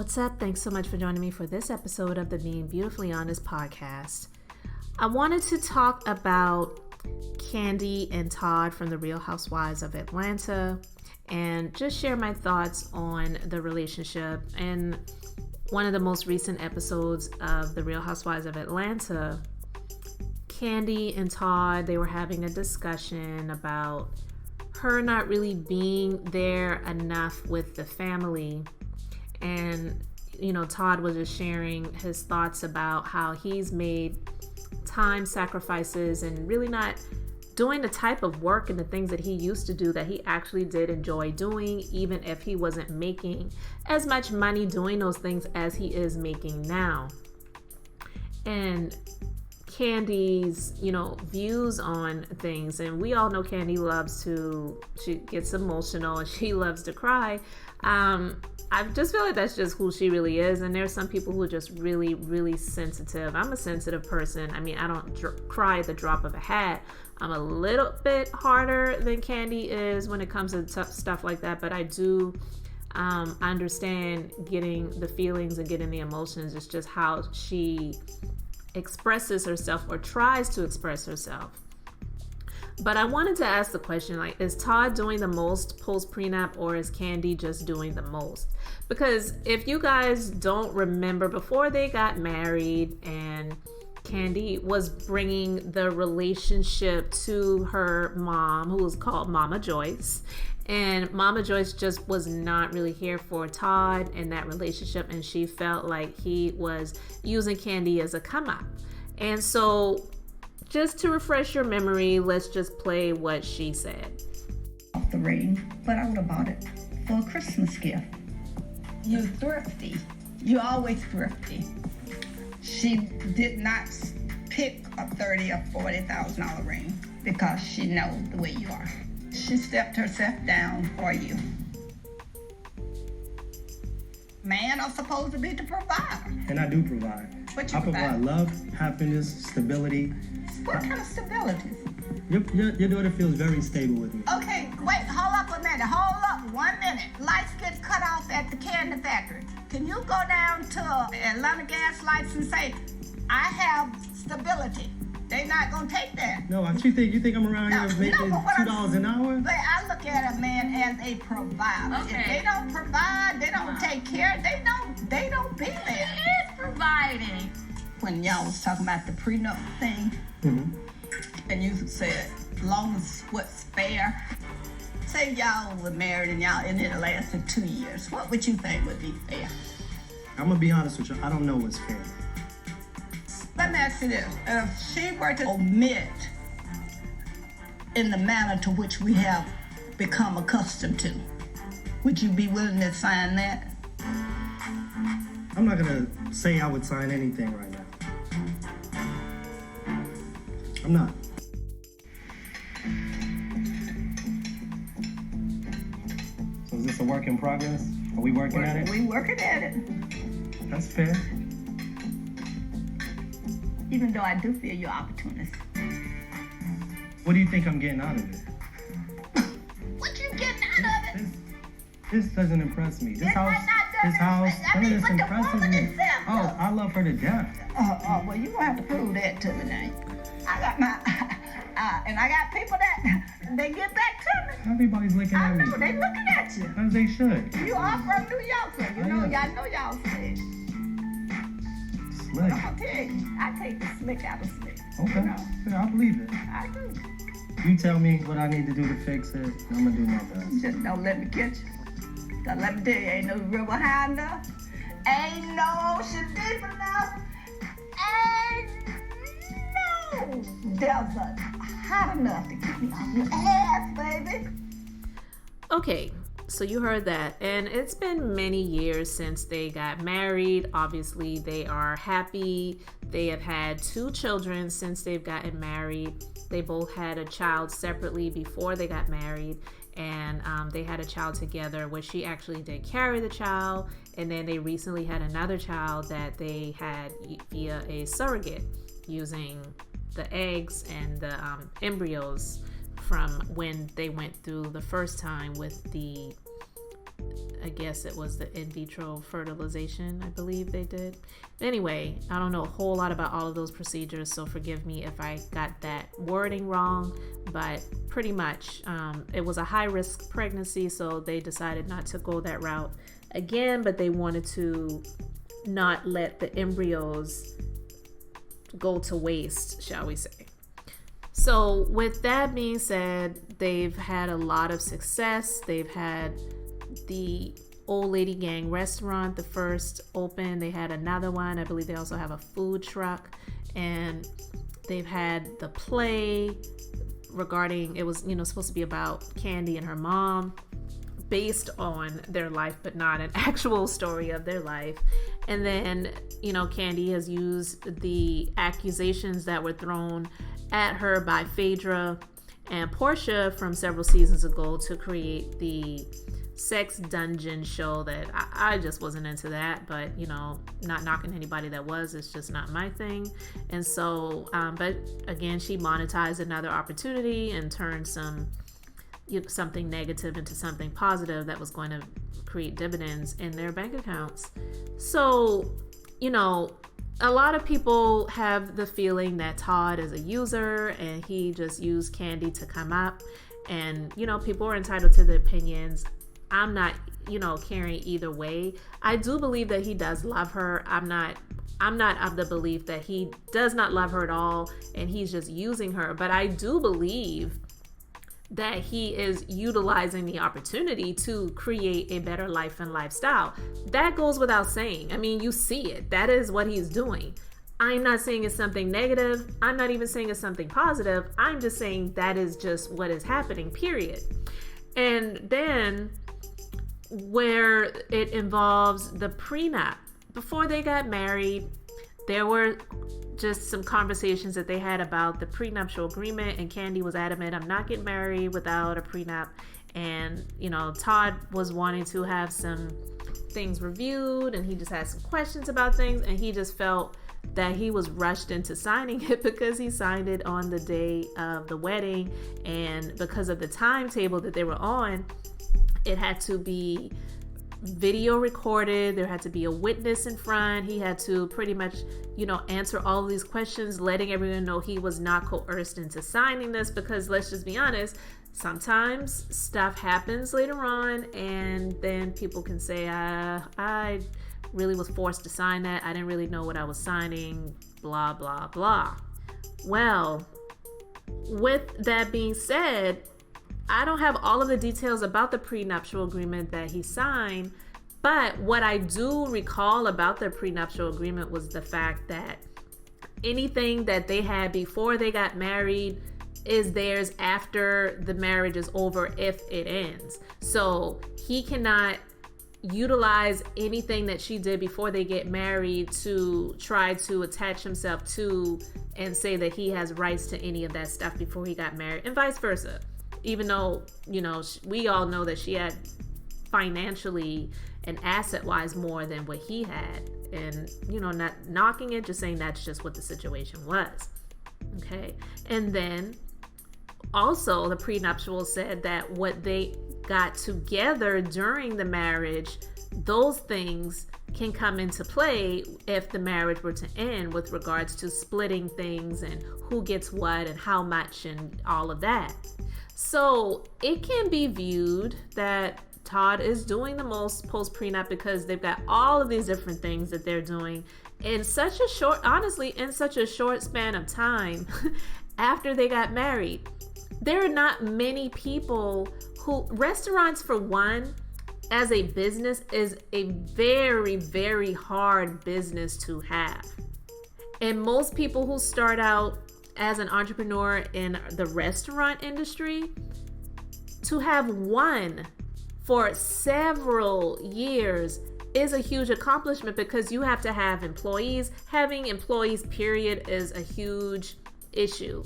What's up? Thanks so much for joining me for this episode of the Being Beautifully Honest podcast. I wanted to talk about Kandi and Todd from the Real Housewives of Atlanta and just share my thoughts on the relationship. And one of the most recent episodes of the Real Housewives of Atlanta, Kandi and Todd, they were having a discussion about her not really being there enough with the family. And, Todd was just sharing his thoughts about how he's made time sacrifices and really not doing the type of work and the things that he used to do that he actually did enjoy doing, even if he wasn't making as much money doing those things as he is making now. And Kandi's, views on things, and we all know Kandi she gets emotional and she loves to cry. I just feel like that's just who she really is. And there's some people who are just really, really sensitive. I'm a sensitive person. I mean, I don't cry at the drop of a hat. I'm a little bit harder than Kandi is when it comes to stuff like that. But I do understand getting the feelings and getting the emotions. It's just how she expresses herself or tries to express herself. But I wanted to ask the question, is Todd doing the most post-prenup, or is Kandi just doing the most? Because if you guys don't remember, before they got married and Kandi was bringing the relationship to her mom, who was called Mama Joyce, and Mama Joyce just was not really here for Todd in that relationship, and she felt like he was using Kandi as a come-up. And so, just to refresh your memory, let's just play what she said. Off the ring, but I would have bought it for a Christmas gift. You're thrifty. You're always thrifty. She did not pick a $30,000 or $40,000 ring because she knows the way you are. She stepped herself down for you. Men are supposed to be the provider. And I do provide. What you I provide love, happiness, stability. What kind of stability? Your daughter feels very stable with me. Okay, wait, hold up a minute. Hold up 1 minute. Lights get cut off at the candy factory. Can you go down to Atlanta Gas Lights and say, I have stability? They not gonna take that. No, you think I'm around here making $2 an hour? But I look at a man as a provider. Okay. If they don't provide, they don't take care, they don't be there. He is providing. When y'all was talking about the prenup thing, and you said, as long as what's fair, say y'all were married and it lasted 2 years, what would you think would be fair? I'm gonna be honest with you, I don't know what's fair. Let me ask you this. If she were to omit in the manner to which we have become accustomed to, would you be willing to sign that? I'm not gonna say I would sign anything right now. I'm not. So is this a work in progress? Are we working at it? We working at it. That's fair. Even though I do feel you're opportunist. What do you think I'm getting out of it? What you getting out of it? This doesn't impress me. This house, I none mean, of this but the impresses woman me. itself, Oh, I love her to death. Well, you gonna have to prove that to me now. I got my, and I got people that, they get back to me. Everybody's looking I at me. know, they looking at you. As they should. You are from New York, so you know, yeah. y'all know y'all slick. Slick. I'm gonna tell you, I take the slick out of slick. Okay. You know, Yeah, I believe it. I do. You tell me what I need to do to fix it, and I'm gonna do my best. Just don't let me catch you. Don't let me tell you, ain't no river high enough. Ain't no ocean deep enough. Ain't no desert hot enough to keep me on your ass, baby. Okay, so you heard that. And it's been many years since they got married. Obviously, they are happy. They have had 2 children since they've gotten married. They both had a child separately before they got married. And they had a child together where she actually did carry the child. And then they recently had another child that they had via a surrogate using the eggs and the embryos from when they went through the first time with the I guess it was the in vitro fertilization, I believe they did. Anyway, I don't know a whole lot about all of those procedures, so forgive me if I got that wording wrong, but pretty much it was a high-risk pregnancy, so they decided not to go that route again, but they wanted to not let the embryos go to waste, shall we say. So with that being said, they've had a lot of success. They've had the Old Lady Gang restaurant, the first open. They had another one. I believe they also have a food truck, and they've had the play regarding, it was, supposed to be about Kandi and her mom, based on their life, but not an actual story of their life. And then, Kandi has used the accusations that were thrown at her by Phaedra and Portia from several seasons ago to create the sex dungeon show that I just wasn't into that, but not knocking anybody that was. It's just not my thing. And so but again, she monetized another opportunity and turned something negative into something positive that was going to create dividends in their bank accounts. So a lot of people have the feeling that Todd is a user and he just used Kandi to come up, and people are entitled to their opinions. I'm not caring either way. I do believe that he does love her. I'm not of the belief that he does not love her at all and he's just using her, but I do believe that he is utilizing the opportunity to create a better life and lifestyle. That goes without saying. I mean, you see it. That is what he's doing. I'm not saying it's something negative. I'm not even saying it's something positive. I'm just saying that is just what is happening, period. And then where it involves the prenup, before they got married, there were just some conversations that they had about the prenuptial agreement, and Kandi was adamant, I'm not getting married without a prenup. And Todd was wanting to have some things reviewed, and he just had some questions about things, and he just felt that he was rushed into signing it because he signed it on the day of the wedding, and because of the timetable that they were on, it had to be video recorded. There had to be a witness in front. He had to pretty much, answer all of these questions, letting everyone know he was not coerced into signing this, because let's just be honest, sometimes stuff happens later on and then people can say, I really was forced to sign that. I didn't really know what I was signing, blah, blah, blah. Well, with that being said, I don't have all of the details about the prenuptial agreement that he signed, but what I do recall about the prenuptial agreement was the fact that anything that they had before they got married is theirs after the marriage is over if it ends. So he cannot utilize anything that she did before they get married to try to attach himself to and say that he has rights to any of that stuff before he got married, and vice versa. Even though, we all know that she had financially and asset-wise more than what he had. And, not knocking it, just saying that's just what the situation was. Okay. And then also the prenuptial said that what they got together during the marriage, those things can come into play if the marriage were to end, with regards to splitting things and who gets what and how much and all of that. So it can be viewed that Todd is doing the most post-prenup because they've got all of these different things that they're doing in such a short span of time after they got married. There are not many people who, restaurants for one, as a business, is a very, very hard business to have. And most people who start out as an entrepreneur in the restaurant industry, to have one for several years is a huge accomplishment, because you have to have employees. Having employees, period, is a huge issue.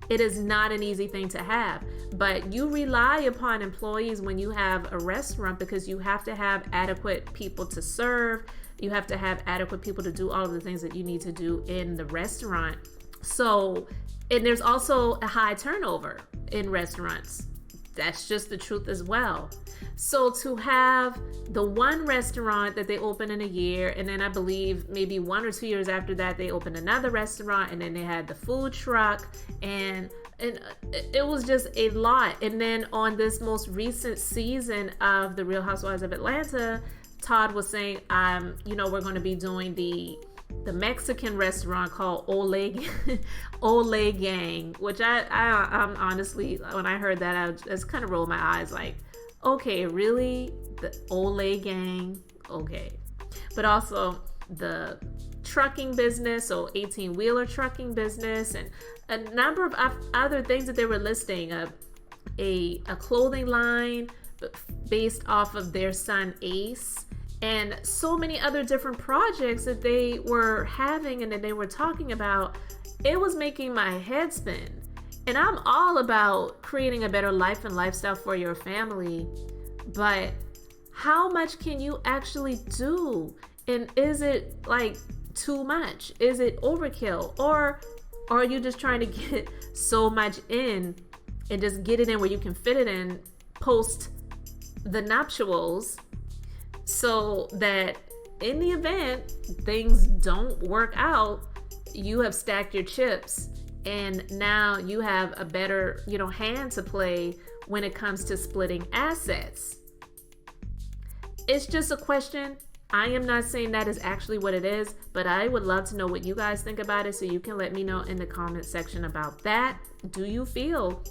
It is not an easy thing to have, but you rely upon employees when you have a restaurant, because you have to have adequate people to serve. You have to have adequate people to do all of the things that you need to do in the restaurant. So, and there's also a high turnover in restaurants. that's just the truth as well. So to have the one restaurant that they opened in a year, and then I believe maybe 1 or 2 years after that, they opened another restaurant, and then they had the food truck, and it was just a lot. And then on this most recent season of The Real Housewives of Atlanta, Todd was saying, we're going to be doing the Mexican restaurant called Ole Gang, which I'm honestly, when I heard that, I just kind of rolled my eyes like, okay, really? The Ole Gang? Okay. But also the trucking business, so 18-wheeler trucking business, and a number of other things that they were listing, a clothing line based off of their son Ace, and so many other different projects that they were having and that they were talking about. It was making my head spin. And I'm all about creating a better life and lifestyle for your family, but how much can you actually do? And is it like too much? Is it overkill? Or are you just trying to get so much in and just get it in where you can fit it in post the nuptials, so that in the event things don't work out, you have stacked your chips and now you have a better, hand to play when it comes to splitting assets? It's just a question. I am not saying that is actually what it is, but I would love to know what you guys think about it, so you can let me know in the comment section about that. Do you feel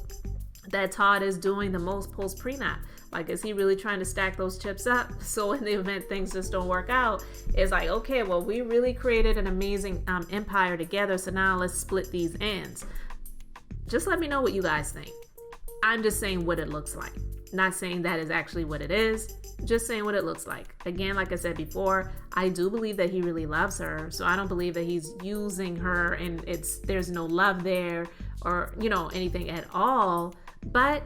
that Todd is doing the most post prenup? Like, is he really trying to stack those chips up? So in the event things just don't work out, it's like, okay, well, we really created an amazing empire together, so now let's split these ends. Just let me know what you guys think. I'm just saying what it looks like. Not saying that is actually what it is, just saying what it looks like. Again, like I said before, I do believe that he really loves her, so I don't believe that he's using her and there's no love there or, anything at all. But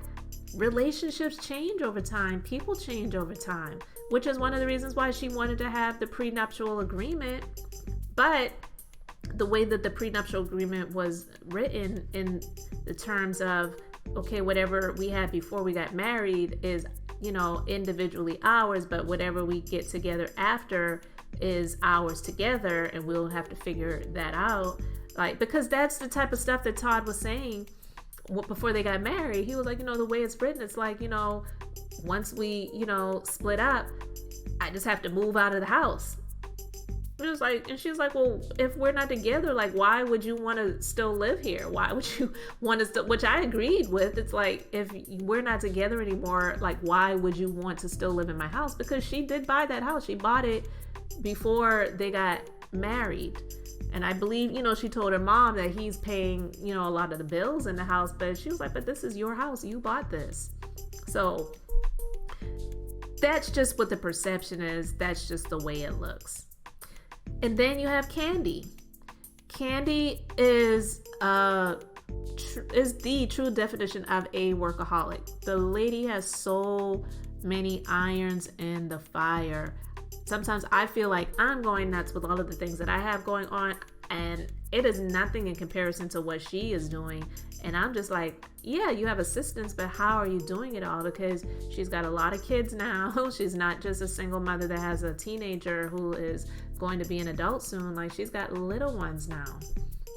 relationships change over time. People change over time, which is one of the reasons why she wanted to have the prenuptial agreement. But the way that the prenuptial agreement was written in the terms of, okay, whatever we had before we got married is, individually ours, but whatever we get together after is ours together, and we'll have to figure that out. Like, because that's the type of stuff that Todd was saying before they got married. He was like, the way it's written, it's like, once we, split up, I just have to move out of the house. It was like, and she was like, well, if we're not together, like, why would you want to still live here? Why would you want to still, which I agreed with. It's like, if we're not together anymore, like, why would you want to still live in my house? Because she did buy that house. She bought it before they got married. And I believe, she told her mom that he's paying, a lot of the bills in the house, but she was like, but this is your house. You bought this. So that's just what the perception is. That's just the way it looks. And then you have Kandi. Kandi is the true definition of a workaholic. The lady has so many irons in the fire. Sometimes I feel like I'm going nuts with all of the things that I have going on, and it is nothing in comparison to what she is doing. And I'm just like, yeah, you have assistants, but how are you doing it all? Because she's got a lot of kids now. She's not just a single mother that has a teenager who is going to be an adult soon. Like, she's got little ones now.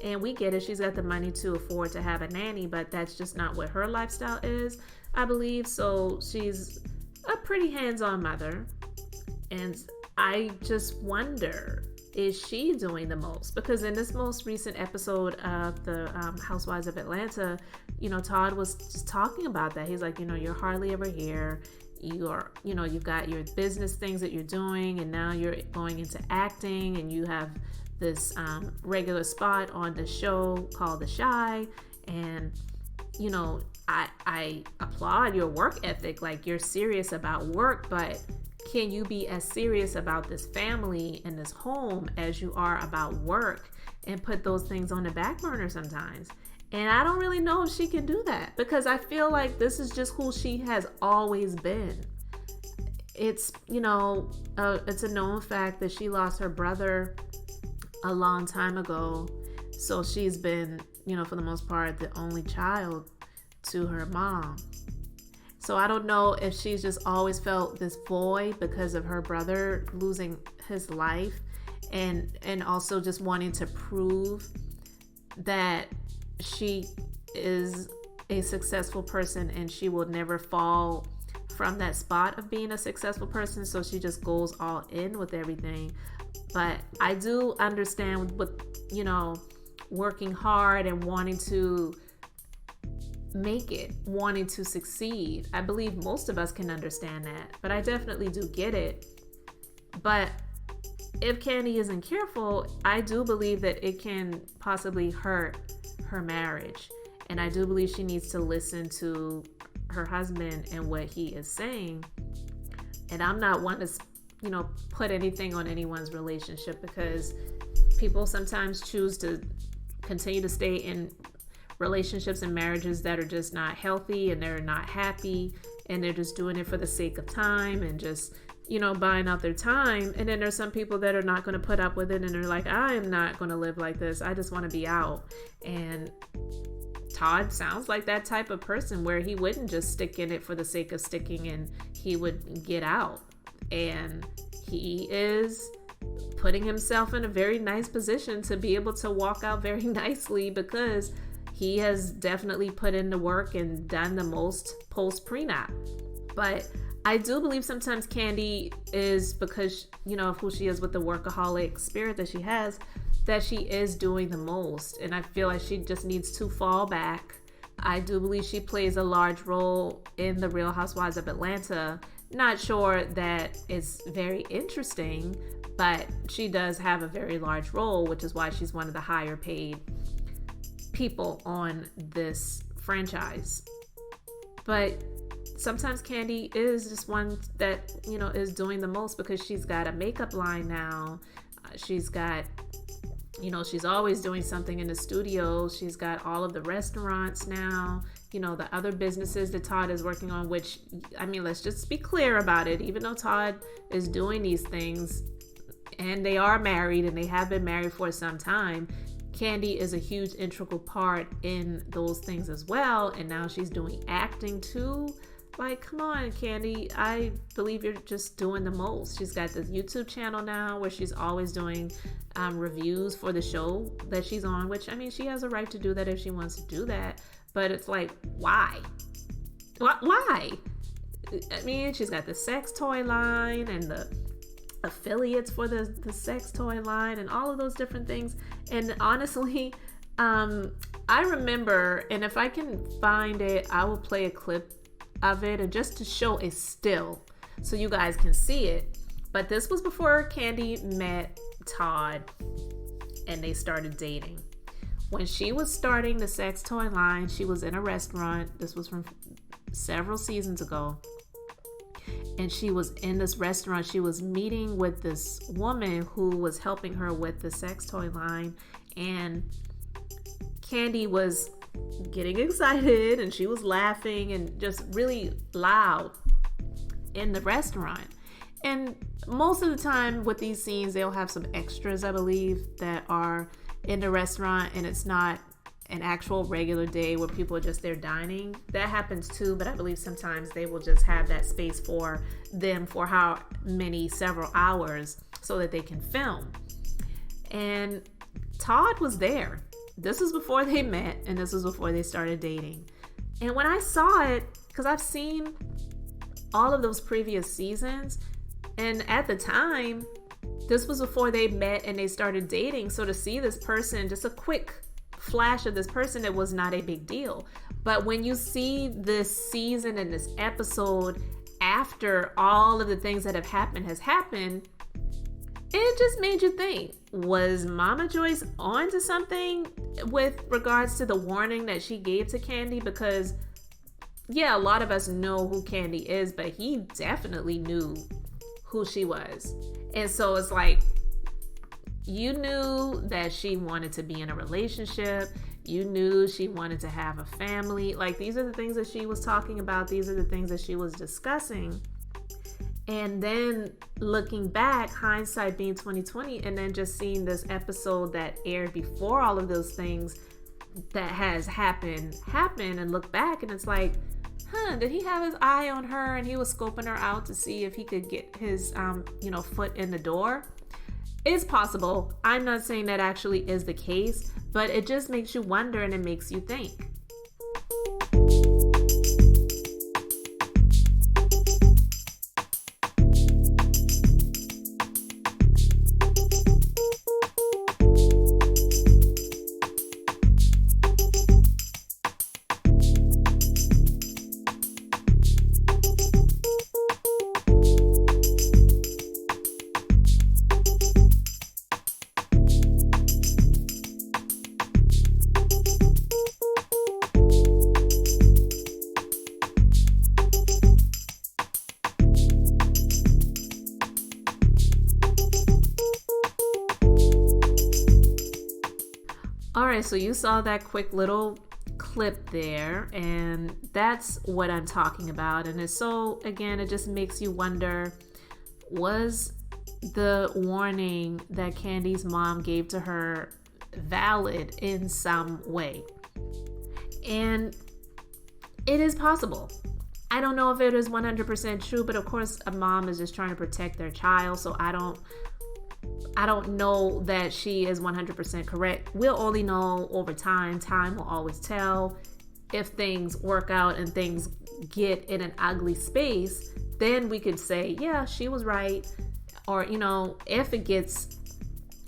And we get it. She's got the money to afford to have a nanny, but that's just not what her lifestyle is, I believe. So she's a pretty hands-on mother. And I just wonder, is she doing the most? Because in this most recent episode of the Housewives of Atlanta, Todd was just talking about that. He's like, you're hardly ever here. You're, you've got your business things that you're doing, and now you're going into acting, and you have this regular spot on the show called The Chi. And, I applaud your work ethic. Like, you're serious about work, but can you be as serious about this family and this home as you are about work, and put those things on the back burner sometimes? And I don't really know if she can do that, because I feel like this is just who she has always been. It's, it's a known fact that she lost her brother a long time ago. So she's been, for the most part, the only child to her mom. So I don't know if she's just always felt this void because of her brother losing his life, and also just wanting to prove that she is a successful person and she will never fall from that spot of being a successful person. So she just goes all in with everything. But I do understand with, working hard and wanting to make it, wanting to succeed. I believe most of us can understand that, but I definitely do get it. But if Kandi isn't careful, I do believe that it can possibly hurt her marriage. And I do believe she needs to listen to her husband and what he is saying. And I'm not one to, put anything on anyone's relationship, because people sometimes choose to continue to stay in relationships and marriages that are just not healthy, and they're not happy, and they're just doing it for the sake of time and just buying out their time. And then there's some people that are not going to put up with it, and they're like, I am not going to live like this, I just want to be out. And Todd sounds like that type of person where he wouldn't just stick in it for the sake of sticking, and he would get out. And he is putting himself in a very nice position to be able to walk out very nicely, because he has definitely put in the work and done the most post prenup. But I do believe sometimes Kandi is, because of who she is with the workaholic spirit that she has, that she is doing the most. And I feel like she just needs to fall back. I do believe she plays a large role in the Real Housewives of Atlanta. Not sure that it's very interesting, but she does have a very large role, which is why she's one of the higher paid people on this franchise. But sometimes Kandi is just one that, is doing the most, because she's got a makeup line now. She's got, she's always doing something in the studio. She's got all of the restaurants now, the other businesses that Todd is working on, which, let's just be clear about it. Even though Todd is doing these things and they are married and they have been married for some time, Kandi is a huge integral part in those things as well. And now she's doing acting too. Like, come on, Kandi. I believe you're just doing the most. She's got this YouTube channel now where she's always doing reviews for the show that she's on, which, she has a right to do that if she wants to do that. But it's like, why? Why? She's got the sex toy line and the affiliates for the sex toy line and all of those different things. And honestly, I remember, and if I can find it, I will play a clip of it, and just to show a still so you guys can see it. But this was before Kandi met Todd and they started dating. When she was starting the sex toy line, she was in a restaurant. This was from several seasons ago. And she was in this restaurant. She was meeting with this woman who was helping her with the sex toy line. And Kandi was getting excited and she was laughing and just really loud in the restaurant. And most of the time with these scenes, they'll have some extras, I believe, that are in the restaurant, and it's not an actual regular day where people are just there dining. That happens too, but I believe sometimes they will just have that space for them for several hours so that they can film. And Todd was there. This was before they met, and this was before they started dating. And when I saw it, because I've seen all of those previous seasons, and at the time, this was before they met and they started dating. So to see this person, just a quick flash of this person, it was not a big deal. But when you see this season and this episode after all of the things that has happened, it just made you think, was Mama Joyce on to something with regards to the warning that she gave to Kandi? Because yeah, a lot of us know who Kandi is, but he definitely knew who she was. And so it's like, you knew that she wanted to be in a relationship. You knew she wanted to have a family. Like, these are the things that she was talking about. These are the things that she was discussing. And then looking back, hindsight being 2020, and then just seeing this episode that aired before all of those things that has happened, and look back, and it's like, did he have his eye on her and he was scoping her out to see if he could get his, foot in the door? It's possible. I'm not saying that actually is the case, but it just makes you wonder and it makes you think. Alright, so you saw that quick little clip there, and that's what I'm talking about. And it's so, again, it just makes you wonder, was the warning that Kandi's mom gave to her valid in some way? And it is possible. I don't know if it is 100% true, but of course a mom is just trying to protect their child, so I don't know that she is 100% correct. We'll only know over time. Time will always tell. If things work out and things get in an ugly space, then we could say, yeah, she was right. Or, if it gets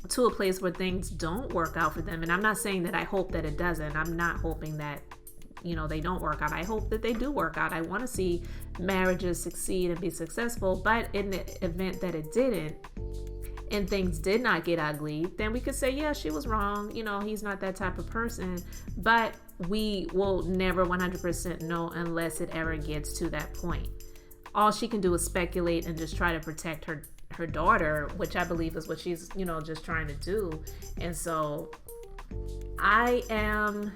to a place where things don't work out for them, and I'm not saying that I hope that it doesn't. I'm not hoping that, they don't work out. I hope that they do work out. I want to see marriages succeed and be successful. But in the event that it didn't, and things did not get ugly, then we could say, yeah, she was wrong. He's not that type of person. But we will never 100% know unless it ever gets to that point. All she can do is speculate and just try to protect her daughter, which I believe is what she's, just trying to do. And so I am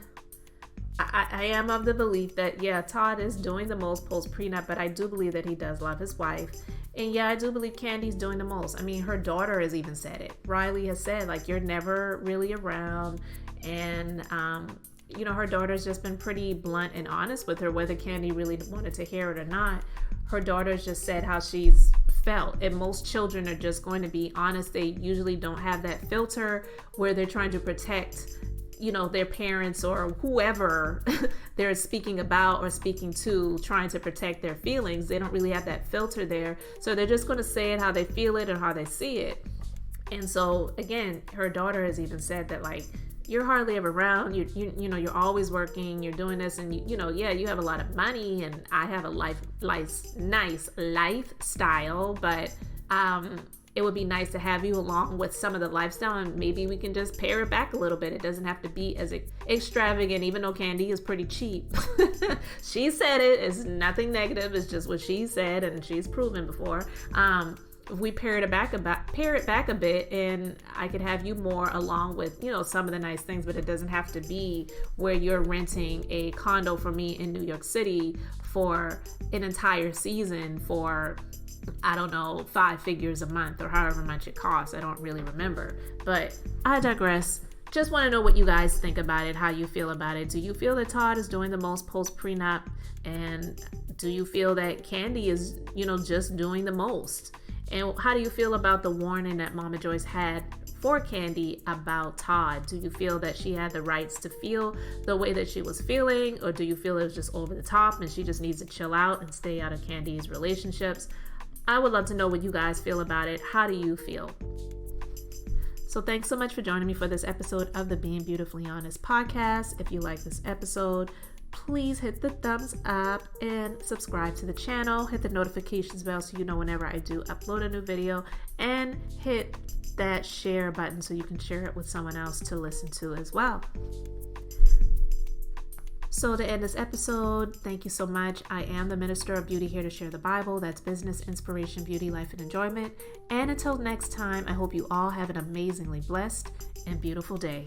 of the belief that, yeah, Todd is doing the most post-prenup, but I do believe that he does love his wife. And yeah, I do believe Kandi's doing the most. I mean, her daughter has even said it. Riley has said, you're never really around. And, her daughter's just been pretty blunt and honest with her, whether Kandi really wanted to hear it or not. Her daughter's just said how she's felt. And most children are just going to be honest. They usually don't have that filter where they're trying to protect their parents or whoever they're speaking about or speaking to, trying to protect their feelings. They don't really have that filter there. So they're just going to say it how they feel it or how they see it. And so, again, her daughter has even said that, you're hardly ever around. You're always working. You're doing this, and yeah, you have a lot of money, and I have a nice lifestyle, but it would be nice to have you along with some of the lifestyle, and maybe we can just pare it back a little bit. It doesn't have to be as extravagant, even though Kandi is pretty cheap. She said it. It's nothing negative. It's just what she said, and she's proven before. If we pare it back a bit, and I could have you more along with, some of the nice things, but it doesn't have to be where you're renting a condo for me in New York City for an entire season for, I don't know, 5 figures a month or however much it costs. I don't really remember, but I digress. Just want to know what you guys think about it, how you feel about it. Do you feel that Todd is doing the most post-prenup? And do you feel that Kandi is, just doing the most? And how do you feel about the warning that Mama Joyce had for Kandi about Todd? Do you feel that she had the rights to feel the way that she was feeling? Or do you feel it was just over the top and she just needs to chill out and stay out of Kandi's relationships? I would love to know what you guys feel about it. How do you feel? So thanks so much for joining me for this episode of the Being Beautifully Honest podcast. If you like this episode, please hit the thumbs up and subscribe to the channel. Hit the notifications bell so you know whenever I do upload a new video, and hit that share button so you can share it with someone else to listen to as well. So to end this episode, thank you so much. I am the Minister of Beauty, here to share the Bible. That's business, inspiration, beauty, life, and enjoyment. And until next time, I hope you all have an amazingly blessed and beautiful day.